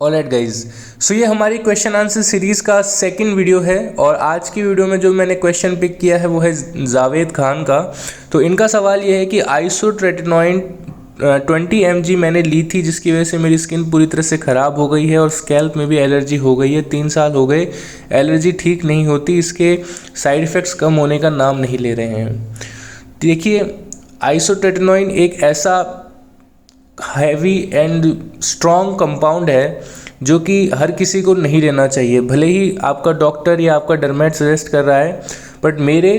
Alright guys, सो ये हमारी question answer series का सेकंड वीडियो है और आज की वीडियो में जो मैंने क्वेश्चन पिक किया है वो है जावेद खान का। तो इनका सवाल ये है कि आइसोट्रेटिनोइन 20 mg मैंने ली थी जिसकी वजह से मेरी स्किन पूरी तरह से ख़राब हो गई है और स्कैल्प में भी एलर्जी हो गई है। 3 साल हो गए, एलर्जी ठीक नहीं होती, इसके साइड इफ़ेक्ट्स कम होने का नाम नहीं ले रहे हैं। देखिए, आइसोट्रेटिनोइन एक ऐसा हैवी एंड स्ट्रॉन्ग कंपाउंड है जो कि हर किसी को नहीं लेना चाहिए, भले ही आपका डॉक्टर या आपका डर्मेट सजेस्ट कर रहा है, बट मेरे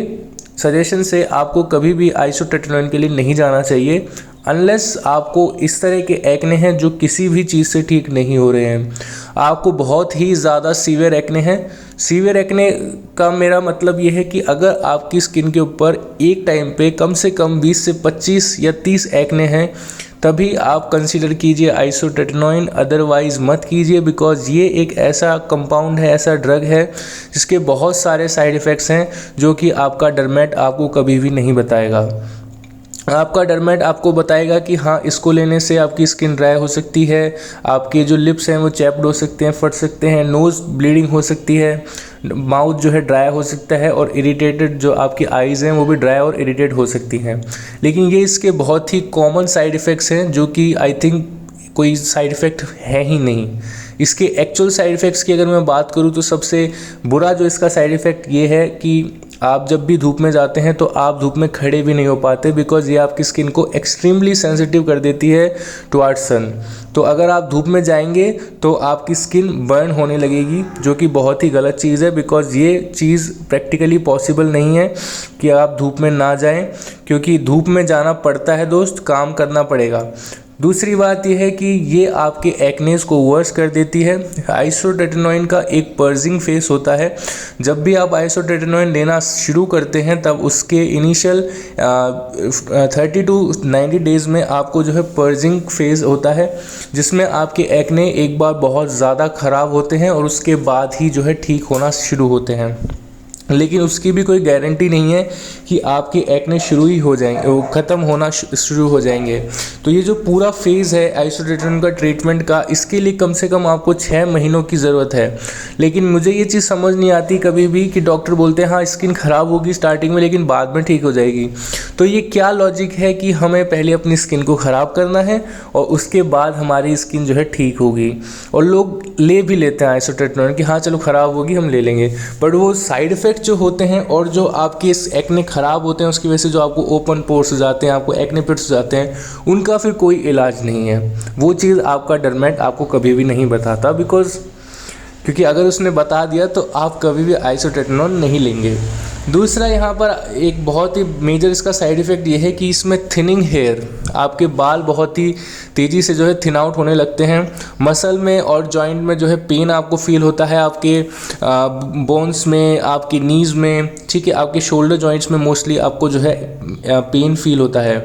सजेशन से आपको कभी भी आइसोट्रेटिनोइन के लिए नहीं जाना चाहिए अनलेस आपको इस तरह के एक्ने हैं जो किसी भी चीज़ से ठीक नहीं हो रहे हैं। आपको बहुत ही ज़्यादा सीवियर एक्ने हैं। सीवियर एक्ने का मेरा मतलब ये है कि अगर आपकी स्किन के ऊपर एक टाइम पे कम से कम 20 से 25 या 30 एक्ने हैं तभी आप कंसीडर कीजिए आइसोट्रेटिनोइन, अदरवाइज़ मत कीजिए, बिकॉज ये एक ऐसा कंपाउंड है, ऐसा ड्रग है जिसके बहुत सारे साइड इफ़ेक्ट्स हैं जो कि आपका डर्मेट आपको कभी भी नहीं बताएगा। आपका डर्मेट आपको बताएगा कि हाँ, इसको लेने से आपकी स्किन ड्राई हो सकती है, आपके जो लिप्स हैं वो चैप्ड हो सकते हैं, फट सकते हैं, नोज़ ब्लीडिंग हो सकती है, माउथ जो है ड्राई हो सकता है और इरिटेटेड जो आपकी आइज़ हैं वो भी ड्राई और इरिटेट हो सकती हैं। लेकिन ये इसके बहुत ही कॉमन साइड इफ़ेक्ट्स हैं जो कि आई थिंक कोई साइड इफ़ेक्ट है ही नहीं। इसके एक्चुअल साइड इफ़ेक्ट्स की अगर मैं बात करूँ तो सबसे बुरा जो इसका साइड इफ़ेक्ट ये है कि आप जब भी धूप में जाते हैं तो आप धूप में खड़े भी नहीं हो पाते, बिकॉज ये आपकी स्किन को एक्सट्रीमली सेंसिटिव कर देती है टुवार्ड्स सन। तो अगर आप धूप में जाएंगे तो आपकी स्किन बर्न होने लगेगी, जो कि बहुत ही गलत चीज़ है, बिकॉज ये चीज़ प्रैक्टिकली पॉसिबल नहीं है कि आप धूप में ना जाएं, क्योंकि धूप में जाना पड़ता है दोस्त, काम करना पड़ेगा। दूसरी बात यह है कि ये आपके एक्नेस को वर्स कर देती है। आइसोट्रेटिनोइन का एक पर्जिंग फेस होता है। जब भी आप आइसोट्रेटिनोइन लेना शुरू करते हैं तब उसके इनिशियल 30 to 90 डेज़ में आपको जो है पर्जिंग फेज़ होता है, जिसमें आपके एक्ने एक बार बहुत ज़्यादा ख़राब होते हैं और उसके बाद ही जो है ठीक होना शुरू होते हैं। लेकिन उसकी भी कोई गारंटी नहीं है कि आपके एक्ने शुरू ही हो जाएंगे, वो ख़त्म होना शुरू हो जाएंगे। तो ये जो पूरा फेज़ है आइसोट्रेटिनोइन का ट्रीटमेंट का, इसके लिए कम से कम आपको 6 महीनों की ज़रूरत है। लेकिन मुझे ये चीज़ समझ नहीं आती कभी भी कि डॉक्टर बोलते हैं हाँ स्किन ख़राब होगी स्टार्टिंग में लेकिन बाद में ठीक हो जाएगी। तो ये क्या लॉजिक है कि हमें पहले अपनी स्किन को ख़राब करना है और उसके बाद हमारी स्किन जो है ठीक होगी। और लोग ले भी लेते हैं आइसोट्रेटिनोइन कि हाँ चलो ख़राब होगी हम ले लेंगे, बट वो साइड इफ़ेक्ट जो होते हैं और जो आपके एक्ने ख़राब होते हैं उसकी वजह से जो आपको ओपन पोर्स हो जाते हैं, आपको एक्ने पिट्स हो जाते हैं, उनका फिर कोई इलाज नहीं है। वो चीज़ आपका डर्मेट आपको कभी भी नहीं बताता, क्योंकि अगर उसने बता दिया तो आप कभी भी आइसोट्रेटिनोइन नहीं लेंगे। दूसरा यहाँ पर एक बहुत ही मेजर इसका साइड इफ़ेक्ट ये है कि इसमें थिनिंग हेयर, आपके बाल बहुत ही तेज़ी से जो है थिन आउट होने लगते हैं। मसल में और जॉइंट में जो है पेन आपको फील होता है, आपके बोन्स में, आपकी नीज़ में, ठीक है, आपके शोल्डर जॉइंट्स में मोस्टली आपको जो है पेन फील होता है।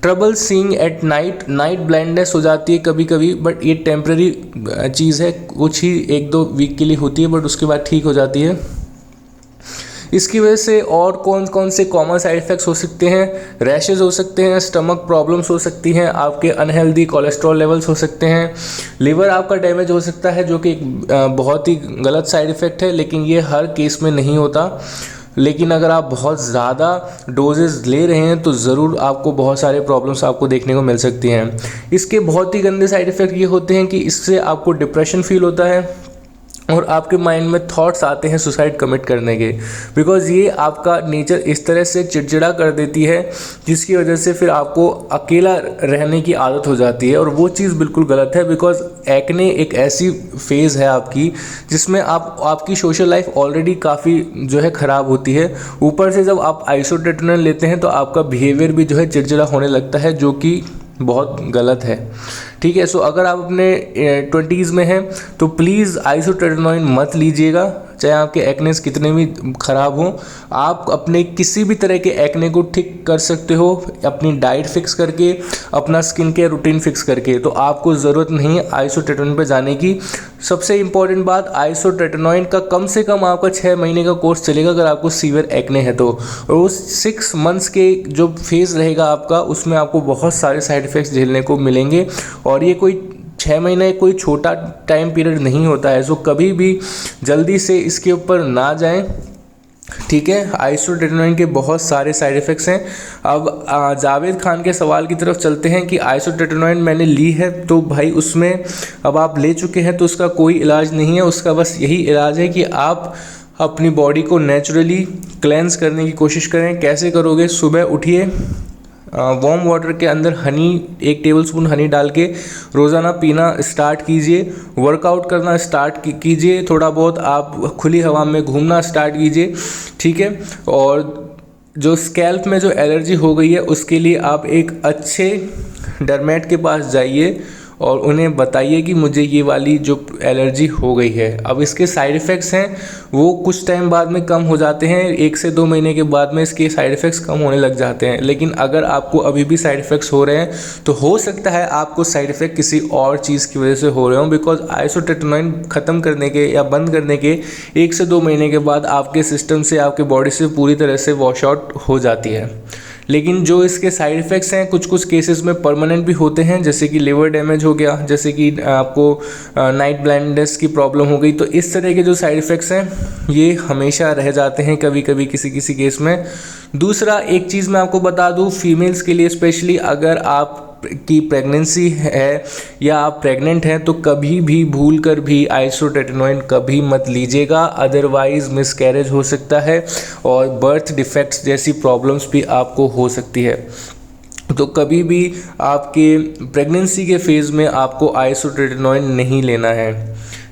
Trouble seeing at night blindness हो जाती है कभी कभी, बट ये टेम्प्रेरी चीज़ है, कुछ ही 1-2 वीक के लिए होती है, बट उसके बाद ठीक हो जाती है। इसकी वजह से और कौन कौन से कॉमन साइड इफ़ेक्ट्स हो सकते हैं? रैशेज़ हो सकते हैं, स्टमक प्रॉब्लम्स हो सकती हैं, आपके अनहेल्दी कोलेस्ट्रॉल लेवल्स हो सकते हैं, लिवर आपका डैमेज हो सकता है, जो कि एक बहुत ही गलत साइड इफ़ेक्ट है, लेकिन ये हर केस में नहीं होता। लेकिन अगर आप बहुत ज़्यादा डोजेस ले रहे हैं तो ज़रूर आपको बहुत सारे प्रॉब्लम्स आपको देखने को मिल सकती हैं। इसके बहुत ही गंदे साइड इफ़ेक्ट ये होते हैं कि इससे आपको डिप्रेशन फील होता है और आपके माइंड में थॉट्स आते हैं सुसाइड कमिट करने के, बिकॉज़ ये आपका नेचर इस तरह से चिड़चिड़ा कर देती है जिसकी वजह से फिर आपको अकेला रहने की आदत हो जाती है, और वो चीज़ बिल्कुल गलत है। बिकॉज़ एक्ने एक ऐसी फेज़ है आपकी जिसमें आपकी सोशल लाइफ ऑलरेडी काफ़ी जो है ख़राब होती है, ऊपर से जब आप आइसोट्रेटिनोइन लेते हैं तो आपका बिहेवियर भी जो है चिड़चिड़ा होने लगता है, जो कि बहुत गलत है। ठीक है, सो अगर आप अपने 20s में हैं तो प्लीज़ आइसोट्रेटिनोइन मत लीजिएगा, चाहे आपके एक्नेस कितने भी ख़राब हों। आप अपने किसी भी तरह के एक्ने को ठीक कर सकते हो अपनी डाइट फिक्स करके, अपना स्किन केयर रूटीन फिक्स करके। तो आपको ज़रूरत नहीं है आइसोट्रेटिनोइन पे जाने की। सबसे इम्पॉर्टेंट बात, आइसोट्रेटिनोइन का कम से कम आपका 6 महीने का कोर्स चलेगा अगर आपको सीवियर एक्ने है तो, और उस 6 मंथ्स के जो फेज़ रहेगा आपका, उसमें आपको बहुत सारे साइड इफ़ेक्ट्स झेलने को मिलेंगे। और ये कोई 6 महीने कोई छोटा टाइम पीरियड नहीं होता है, सो कभी भी जल्दी से इसके ऊपर ना जाएं, ठीक है। आइसोट्रेटिनोइन के बहुत सारे साइड इफ़ेक्ट्स हैं। अब जावेद खान के सवाल की तरफ चलते हैं कि आइसोट्रेटिनोइन मैंने ली है तो भाई उसमें अब आप ले चुके हैं तो उसका कोई इलाज नहीं है, उसका बस यही इलाज है कि आप अपनी बॉडी को नेचुरली क्लेंस करने की कोशिश करें। कैसे करोगे? सुबह उठिए, वार्म वाटर के अंदर हनी 1 टेबलस्पून हनी डाल के रोज़ाना पीना स्टार्ट कीजिए। वर्कआउट करना स्टार्ट कीजिए, थोड़ा बहुत आप खुली हवा में घूमना स्टार्ट कीजिए, ठीक है। और जो स्कैल्प में जो एलर्जी हो गई है उसके लिए आप एक अच्छे डर्मेट के पास जाइए और उन्हें बताइए कि मुझे ये वाली जो एलर्जी हो गई है। अब इसके साइड इफ़ेक्ट्स हैं वो कुछ टाइम बाद में कम हो जाते हैं, 1 से 2 महीने के बाद में इसके साइड इफ़ेक्ट्स कम होने लग जाते हैं। लेकिन अगर आपको अभी भी साइड इफ़ेक्ट्स हो रहे हैं तो हो सकता है आपको साइड इफ़ेक्ट किसी और चीज़ की वजह से हो रहे हों, बिकॉज आइसोट्रेटिनोइन ख़त्म करने के या बंद करने के 1 से 2 महीने के बाद आपके सिस्टम से, आपके बॉडी से पूरी तरह से वॉश आउट हो जाती है। लेकिन जो इसके साइड इफ़ेक्ट्स हैं कुछ केसेस में परमानेंट भी होते हैं, जैसे कि लिवर डैमेज हो गया, जैसे कि आपको नाइट ब्लाइंडनेस की प्रॉब्लम हो गई। तो इस तरह के जो साइड इफ़ेक्ट्स हैं ये हमेशा रह जाते हैं कभी कभी किसी केस में। दूसरा एक चीज़ मैं आपको बता दूं, फीमेल्स के लिए स्पेशली, अगर आप की प्रेगनेंसी है या आप प्रेग्नेंट हैं तो कभी भी भूल कर भी आइसोट्रेटिनोइन कभी मत लीजिएगा, अदरवाइज मिसकैरेज हो सकता है और बर्थ डिफेक्ट्स जैसी प्रॉब्लम्स भी आपको हो सकती है। तो कभी भी आपके प्रेगनेंसी के फेज़ में आपको आइसोट्रेटिनोइन नहीं लेना है,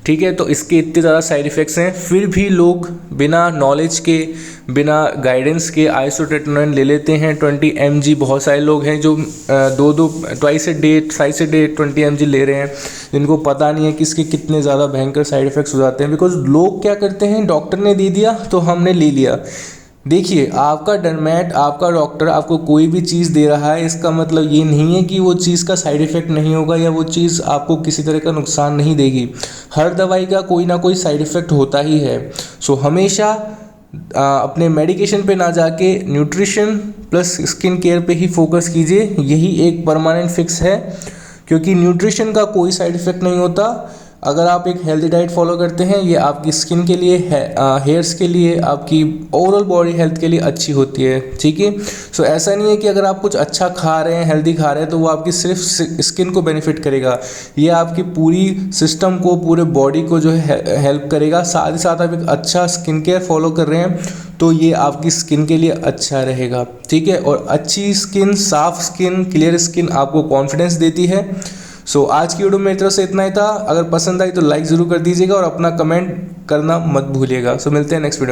ठीक है। तो इसके इतने ज़्यादा साइड इफ़ेक्ट्स हैं, फिर भी लोग बिना नॉलेज के, बिना गाइडेंस के आइसोट्रेटिनोइन ले लेते हैं 20 mg। बहुत सारे लोग हैं जो ट्वाइस ए डे 20 mg ले रहे हैं, जिनको पता नहीं है कि इसके कितने ज़्यादा भयंकर साइड इफ़ेक्ट्स हो जाते हैं। बिकॉज लोग क्या करते हैं, डॉक्टर ने दे दिया तो हमने ले लिया। देखिए, आपका डर्मेट, आपका डॉक्टर आपको कोई भी चीज़ दे रहा है, इसका मतलब ये नहीं है कि वो चीज़ का साइड इफ़ेक्ट नहीं होगा या वो चीज़ आपको किसी तरह का नुकसान नहीं देगी। हर दवाई का कोई ना कोई साइड इफ़ेक्ट होता ही है। सो हमेशा अपने मेडिकेशन पे ना जाके न्यूट्रिशन प्लस स्किन केयर पे ही फोकस कीजिए, यही एक परमानेंट फिक्स है। क्योंकि न्यूट्रिशन का कोई साइड इफ़ेक्ट नहीं होता। अगर आप एक हेल्दी डाइट फॉलो करते हैं, ये आपकी स्किन के लिए, हेयर्स के लिए, आपकी ओवरऑल बॉडी हेल्थ के लिए अच्छी होती है, ठीक है। सो ऐसा नहीं है कि अगर आप कुछ अच्छा खा रहे हैं, हेल्दी खा रहे हैं, तो वो आपकी सिर्फ स्किन को बेनिफिट करेगा, ये आपकी पूरी सिस्टम को, पूरे बॉडी को जो है हेल्प करेगा। साथ ही साथ आप एक अच्छा स्किन केयर फॉलो कर रहे हैं तो ये आपकी स्किन के लिए अच्छा रहेगा, ठीक है। और अच्छी स्किन, साफ स्किन, क्लियर स्किन आपको कॉन्फिडेंस देती है। सो आज की वीडियो मेरी तरफ से इतना ही था। अगर पसंद आई तो लाइक ज़रूर कर दीजिएगा और अपना कमेंट करना मत भूलिएगा। सो मिलते हैं नेक्स्ट वीडियो।